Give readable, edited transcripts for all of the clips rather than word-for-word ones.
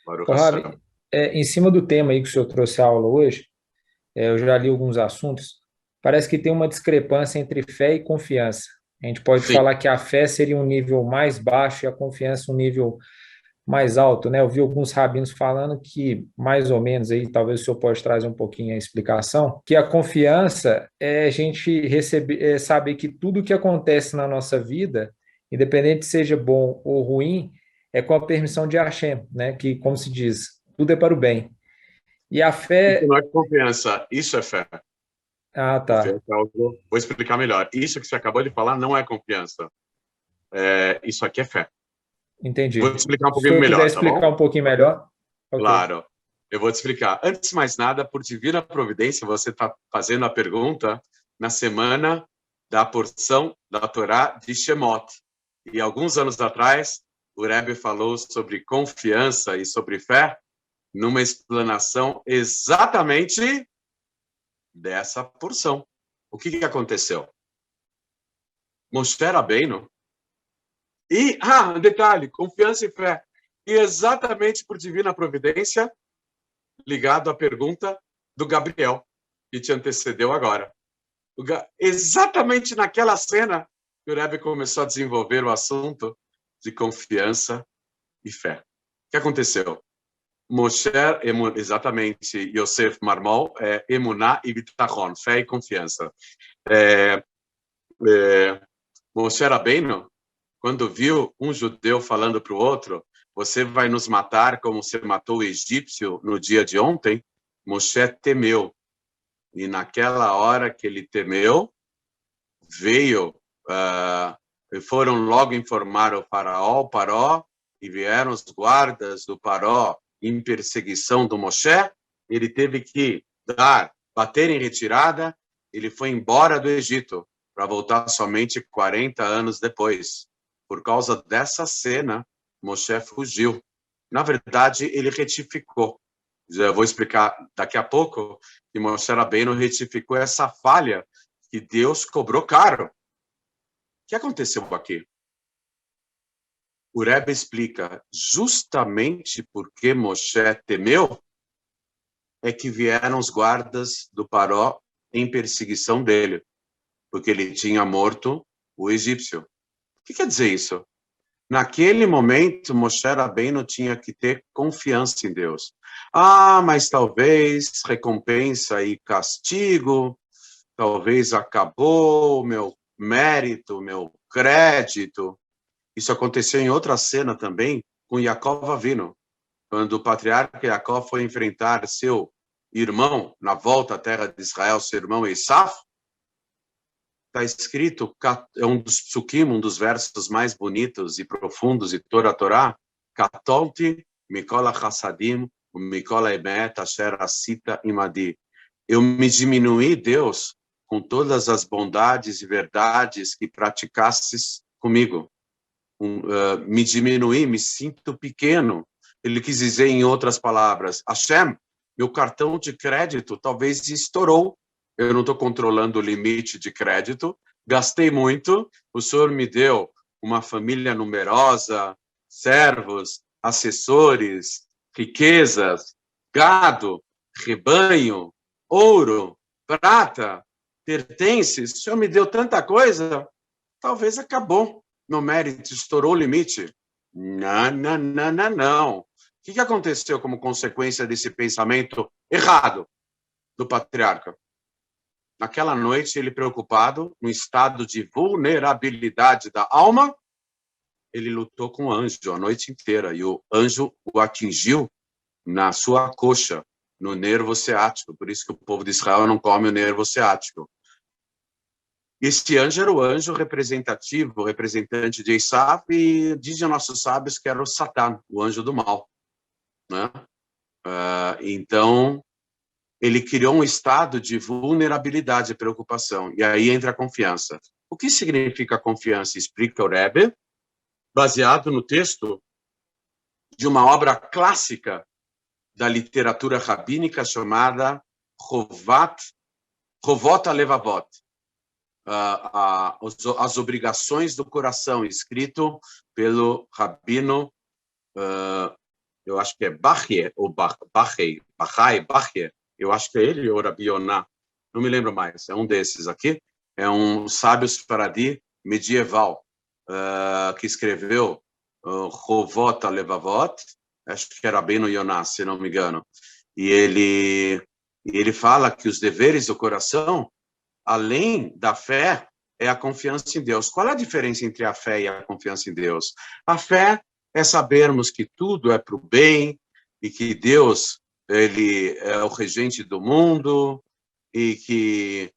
Baruch Ô, Hashem. Ravi, em cima do tema aí que o senhor trouxe a aula hoje, eu já li alguns assuntos, parece que tem uma discrepância entre fé e confiança. A gente pode Sim. falar que a fé seria um nível mais baixo e a confiança um nível mais alto, né? Eu vi alguns rabinos falando que, mais ou menos aí, talvez o senhor pode trazer um pouquinho a explicação, que a confiança é a gente receber, saber que tudo que acontece na nossa vida, independente seja bom ou ruim, é com a permissão de Hashem, né? Que, como se diz, tudo é para o bem. E a Isso fé. não é confiança, isso é fé. Ah, tá. Confiança é algo. Vou explicar melhor. Isso que você acabou de falar não é confiança. Isso aqui é fé. Vou te Entendi. explicar um Se o pouquinho senhor quiser melhor, tá explicar bom? um pouquinho melhor. Ok. Claro. Eu vou te explicar. Antes de mais nada, por divina providência, você está fazendo a pergunta na semana da porção da Torá de Shemot. E alguns anos atrás, o Rebbe falou sobre confiança e sobre fé numa explanação exatamente dessa porção. O que aconteceu? Moshe Rabbeinu um detalhe, confiança e fé. E exatamente por divina providência, ligado à pergunta do Gabriel, que te antecedeu agora. Exatamente naquela cena que o Rebbe começou a desenvolver o assunto de confiança e fé. O que aconteceu? Moshe, exatamente, Yosef Marmol, emuná e bitachon, fé e confiança. É, Moshe Rabbeinu, quando viu um judeu falando para o outro, você vai nos matar como você matou o egípcio no dia de ontem, Moshe temeu. E naquela hora que ele temeu, veio, foram logo informar o faraó, o Paró, e vieram os guardas do Paró em perseguição do Moshe. Ele teve que bater em retirada, ele foi embora do Egito para voltar somente 40 anos depois. Por causa dessa cena, Moshe fugiu. Na verdade, ele retificou. Eu vou explicar daqui a pouco que Moshe Rabbeinu retificou essa falha que Deus cobrou caro. O que aconteceu aqui? O Rebbe explica justamente porque Moshe temeu é que vieram os guardas do Paró em perseguição dele, porque ele tinha morto o egípcio. O que quer dizer isso? Naquele momento, Moshe Rabbeinu tinha que ter confiança em Deus. Mas talvez recompensa e castigo, talvez acabou o meu mérito, meu crédito. Isso aconteceu em outra cena também, com Yaakov Avinu, quando o patriarca Yaakov foi enfrentar seu irmão na volta à terra de Israel, seu irmão Esaf. Está escrito, é um dos psukim, um dos versos mais bonitos e profundos de toda a Torá, Katolti Mikola Chassadim, Mikola Emet Asher Asita Imadi. Eu me diminuí, Deus, com todas as bondades e verdades que praticasses comigo. Me diminuí, me sinto pequeno. Ele quis dizer, em outras palavras, Hashem, meu cartão de crédito talvez estourou. Eu não estou controlando o limite de crédito, gastei muito, o Senhor me deu uma família numerosa, servos, assessores, riquezas, gado, rebanho, ouro, prata, pertences. O Senhor me deu tanta coisa, talvez acabou. Meu mérito estourou o limite. Não, não, não, não, não. O que aconteceu como consequência desse pensamento errado do patriarca? Naquela noite, ele preocupado, no estado de vulnerabilidade da alma, ele lutou com o anjo a noite inteira, e o anjo o atingiu na sua coxa, no nervo ciático. Por isso que o povo de Israel não come o nervo ciático. Este anjo era o anjo representativo, o representante de Esaú, e dizem nossos sábios que era o Satã, o anjo do mal. Né? Então, ele criou um estado de vulnerabilidade e preocupação, e aí entra a confiança. O que significa confiança? Explica o Rebbe, baseado no texto de uma obra clássica da literatura rabínica chamada Rovot Alevavot, as obrigações do coração, escrito pelo rabino eu acho que é Bahia, ou Bahia, eu acho que é ele, ou Rabi Yonah, não me lembro mais, é um desses aqui, é um sábio sefaradi medieval, que escreveu Chovot Levavot, acho que era bem no Yonah, se não me engano, e ele fala que os deveres do coração, além da fé, é a confiança em Deus. Qual é a diferença entre a fé e a confiança em Deus? A fé é sabermos que tudo é para o bem e que Deus, ele é o regente do mundo e que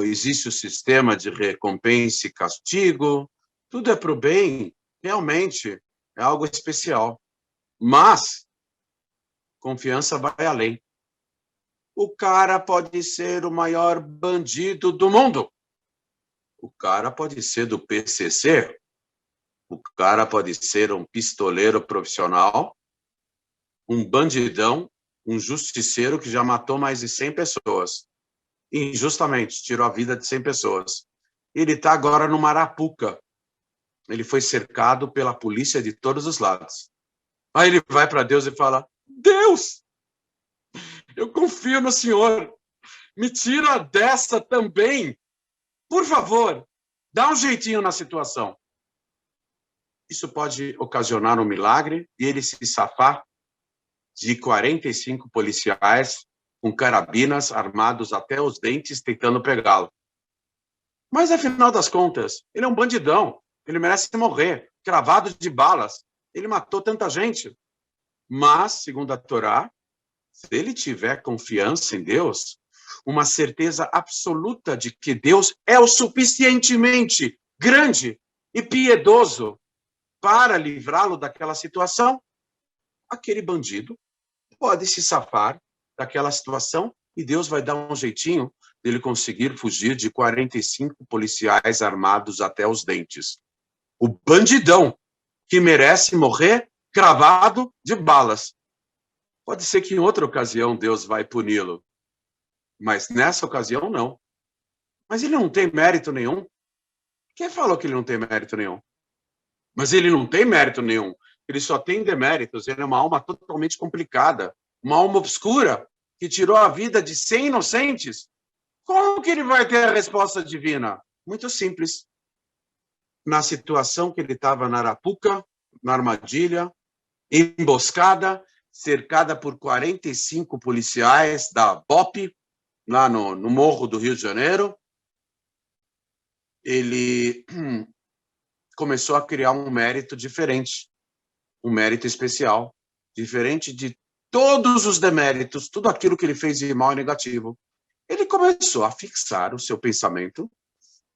existe o sistema de recompensa e castigo. Tudo é para o bem, realmente é algo especial. Mas confiança vai além. O cara pode ser o maior bandido do mundo. O cara pode ser do PCC. O cara pode ser um pistoleiro profissional, um bandidão, um justiceiro que já matou mais de 100 pessoas. Injustamente, tirou a vida de 100 pessoas. Ele está agora no Arapuca. Ele foi cercado pela polícia de todos os lados. Aí ele vai para Deus e fala: Deus, eu confio no Senhor. Me tira dessa também. Por favor, dá um jeitinho na situação. Isso pode ocasionar um milagre e ele se safar de 45 policiais com carabinas armados até os dentes tentando pegá-lo. Mas, afinal das contas, ele é um bandidão. Ele merece morrer, cravado de balas. Ele matou tanta gente. Mas, segundo a Torá, se ele tiver confiança em Deus, uma certeza absoluta de que Deus é o suficientemente grande e piedoso para livrá-lo daquela situação, aquele bandido pode se safar daquela situação e Deus vai dar um jeitinho dele conseguir fugir de 45 policiais armados até os dentes. O bandidão que merece morrer cravado de balas. Pode ser que em outra ocasião Deus vai puni-lo, mas nessa ocasião não. Mas ele não tem mérito nenhum. Quem falou que ele não tem mérito nenhum? Mas ele não tem mérito nenhum. Ele só tem deméritos. Ele é uma alma totalmente complicada, uma alma obscura que tirou a vida de 100 inocentes. Como que ele vai ter a resposta divina? Muito simples. Na situação que ele estava na Arapuca, na armadilha, emboscada, cercada por 45 policiais da BOP, lá no Morro do Rio de Janeiro, ele começou a criar um mérito diferente, um mérito especial, diferente de todos os deméritos, tudo aquilo que ele fez de mal e negativo. Ele começou a fixar o seu pensamento.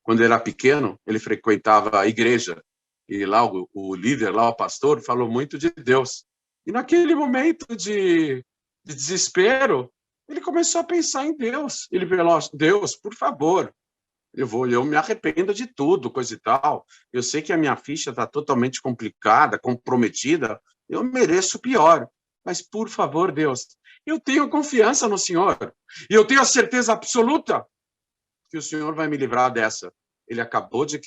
Quando ele era pequeno, ele frequentava a igreja, e lá o líder, lá o pastor, falou muito de Deus. E naquele momento de desespero, ele começou a pensar em Deus. Ele falou: Deus, por favor, eu me arrependo de tudo, coisa e tal. Eu sei que a minha ficha está totalmente complicada, comprometida. Eu mereço o pior. Mas, por favor, Deus, eu tenho confiança no Senhor. E eu tenho a certeza absoluta que o Senhor vai me livrar dessa. Ele acabou de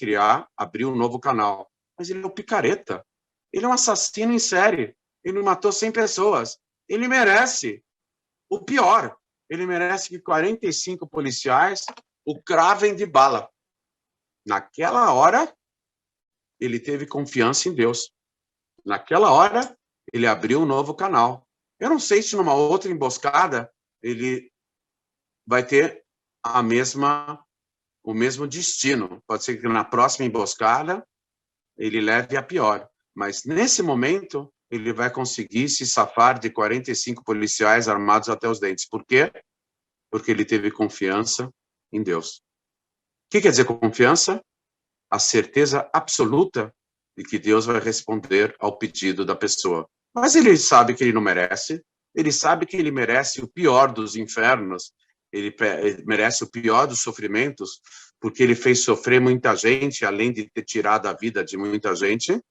abrir um novo canal. Mas ele é um picareta. Ele é um assassino em série. Ele matou 100 pessoas. Ele merece o pior. Ele merece que 45 policiais o cravem de bala. Naquela hora, ele teve confiança em Deus. Naquela hora, ele abriu um novo canal. Eu não sei se numa outra emboscada ele vai ter o mesmo destino. Pode ser que na próxima emboscada ele leve a pior. Mas nesse momento, ele vai conseguir se safar de 45 policiais armados até os dentes. Por quê? Porque ele teve confiança em Deus. O que quer dizer confiança? A certeza absoluta de que Deus vai responder ao pedido da pessoa. Mas ele sabe que ele não merece, ele sabe que ele merece o pior dos infernos, ele merece o pior dos sofrimentos, porque ele fez sofrer muita gente, além de ter tirado a vida de muita gente.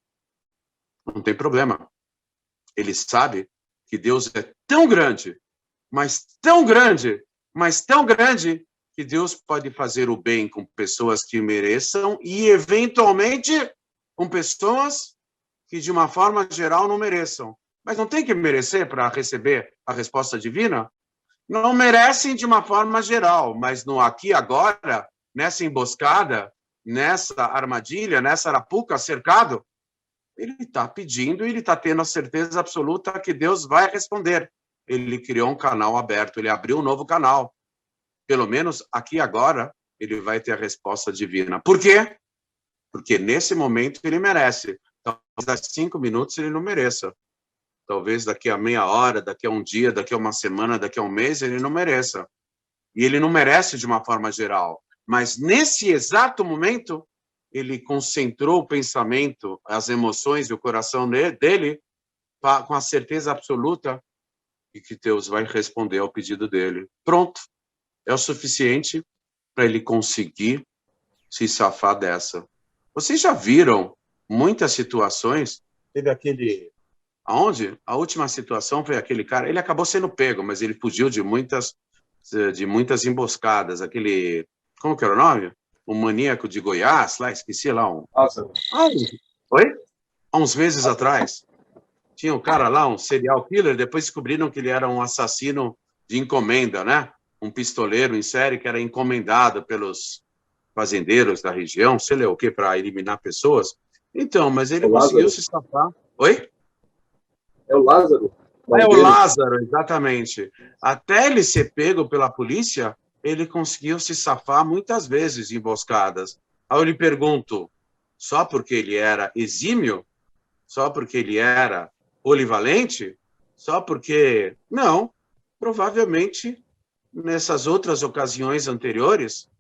Não tem problema. Ele sabe que Deus é tão grande, mas tão grande, mas tão grande, que Deus pode fazer o bem com pessoas que mereçam e, eventualmente, com pessoas que, de uma forma geral, não mereçam. Mas não tem que merecer para receber a resposta divina? Não merecem de uma forma geral, mas no aqui e agora, nessa emboscada, nessa armadilha, nessa arapuca, cercado, ele está pedindo e ele está tendo a certeza absoluta que Deus vai responder. Ele criou um canal aberto, ele abriu um novo canal. Pelo menos aqui e agora, ele vai ter a resposta divina. Por quê? Porque nesse momento ele merece. Talvez daqui a 5 minutos ele não mereça. Talvez daqui a meia hora, daqui a um dia, daqui a uma semana, daqui a um mês, ele não mereça. E ele não merece de uma forma geral. Mas nesse exato momento, ele concentrou o pensamento, as emoções e o coração dele com a certeza absoluta de que Deus vai responder ao pedido dele. Pronto. É o suficiente para ele conseguir se safar dessa. Vocês já viram muitas situações? Teve aquele... Aonde? A última situação foi aquele cara, ele acabou sendo pego, mas ele fugiu de muitas emboscadas. Aquele, como que era o nome? O maníaco de Goiás, lá, esqueci lá. Lázaro. Oi? Há uns meses atrás. Tinha um cara lá, um serial killer, depois descobriram que ele era um assassino de encomenda, né? Um pistoleiro em série que era encomendado pelos fazendeiros da região, sei lá o quê, para eliminar pessoas. Então, mas ele conseguiu se safar. Oi? É o Lázaro. É o Lázaro, exatamente. Até ele ser pego pela polícia, ele conseguiu se safar muitas vezes em emboscadas. Aí eu lhe pergunto, só porque ele era exímio? Só porque ele era polivalente? Só porque... Não, provavelmente, nessas outras ocasiões anteriores,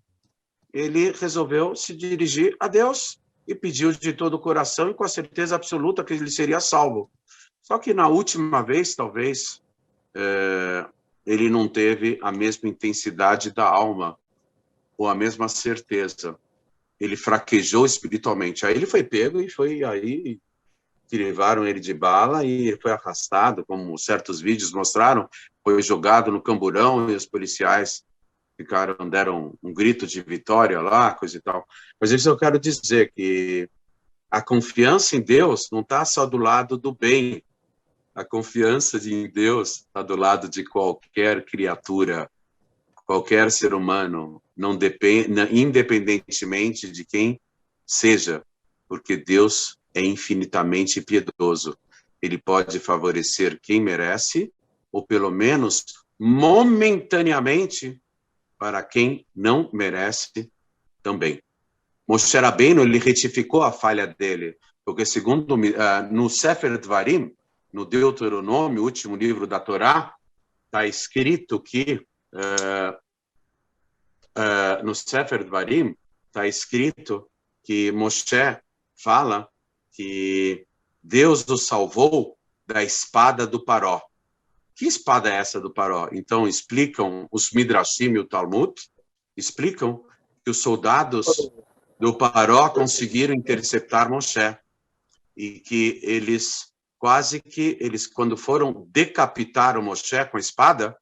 ele resolveu se dirigir a Deus e pediu de todo o coração e com a certeza absoluta que ele seria salvo. Só que na última vez, talvez, ele não teve a mesma intensidade da alma, ou a mesma certeza. Ele fraquejou espiritualmente. Aí ele foi pego e foi aí que levaram ele de bala e ele foi arrastado, como certos vídeos mostraram, foi jogado no camburão e os policiais deram um grito de vitória lá, coisa e tal. Mas isso eu quero dizer, que a confiança em Deus não está só do lado do bem. A confiança em Deus está do lado de qualquer criatura, qualquer ser humano, não depende, independentemente de quem seja, porque Deus é infinitamente piedoso. Ele pode favorecer quem merece, ou pelo menos momentaneamente, para quem não merece também. Moshe Rabbeinu, ele retificou a falha dele, porque segundo no Sefer Dvarim, no Deuteronômio, o último livro da Torá, está escrito que no Sefer Dvarim está escrito que Moshe fala que Deus o salvou da espada do Paró. Que espada é essa do Paró? Então explicam os Midrashim e o Talmud, explicam que os soldados do Paró conseguiram interceptar Moshe e que eles quando foram decapitar o Moshe com a espada,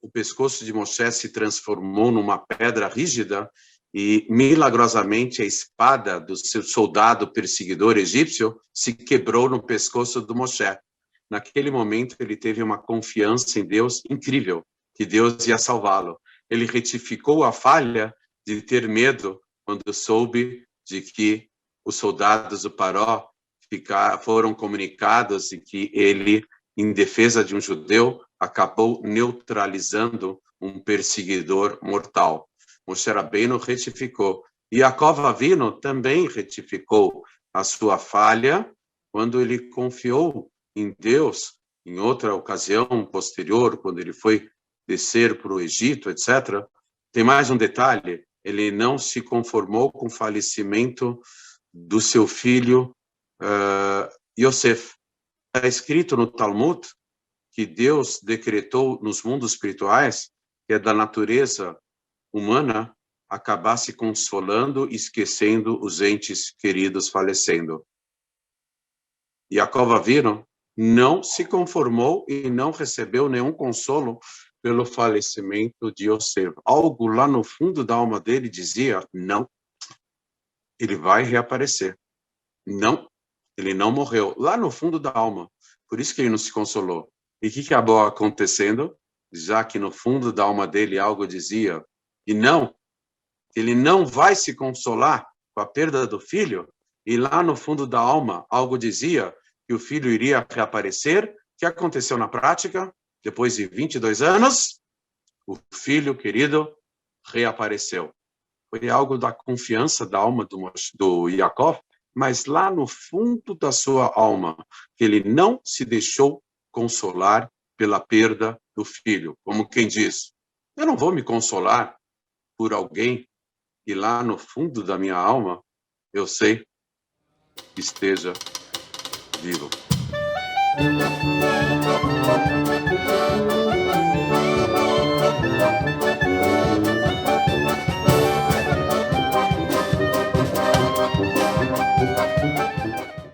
o pescoço de Moshe se transformou numa pedra rígida e, milagrosamente, a espada do seu soldado perseguidor egípcio se quebrou no pescoço do Moshe. Naquele momento, ele teve uma confiança em Deus incrível, que Deus ia salvá-lo. Ele retificou a falha de ter medo quando soube de que os soldados do Paró foram comunicados e que ele, em defesa de um judeu, acabou neutralizando um perseguidor mortal. Moshe Rabbeinu retificou. E Yaakov Avinu também retificou a sua falha quando ele confiou em Deus, em outra ocasião posterior, quando ele foi descer para o Egito, etc. Tem mais um detalhe, ele não se conformou com o falecimento do seu filho Yosef. Está escrito no Talmud que Deus decretou nos mundos espirituais que é da natureza humana acabar se consolando e esquecendo os entes queridos falecendo. Yaakov Avinu não se conformou e não recebeu nenhum consolo pelo falecimento de Yosef. Algo lá no fundo da alma dele dizia, não, ele vai reaparecer. Não, Ele não morreu, lá no fundo da alma. Por isso que ele não se consolou. E o que acabou acontecendo? Já que no fundo da alma dele algo dizia, e não, ele não vai se consolar com a perda do filho, e lá no fundo da alma algo dizia que o filho iria reaparecer. O que aconteceu na prática? Depois de 22 anos, o filho querido reapareceu. Foi algo da confiança da alma do Yaakov, mas lá no fundo da sua alma, que ele não se deixou consolar pela perda do filho. Como quem diz, eu não vou me consolar por alguém que lá no fundo da minha alma, eu sei que esteja vivo.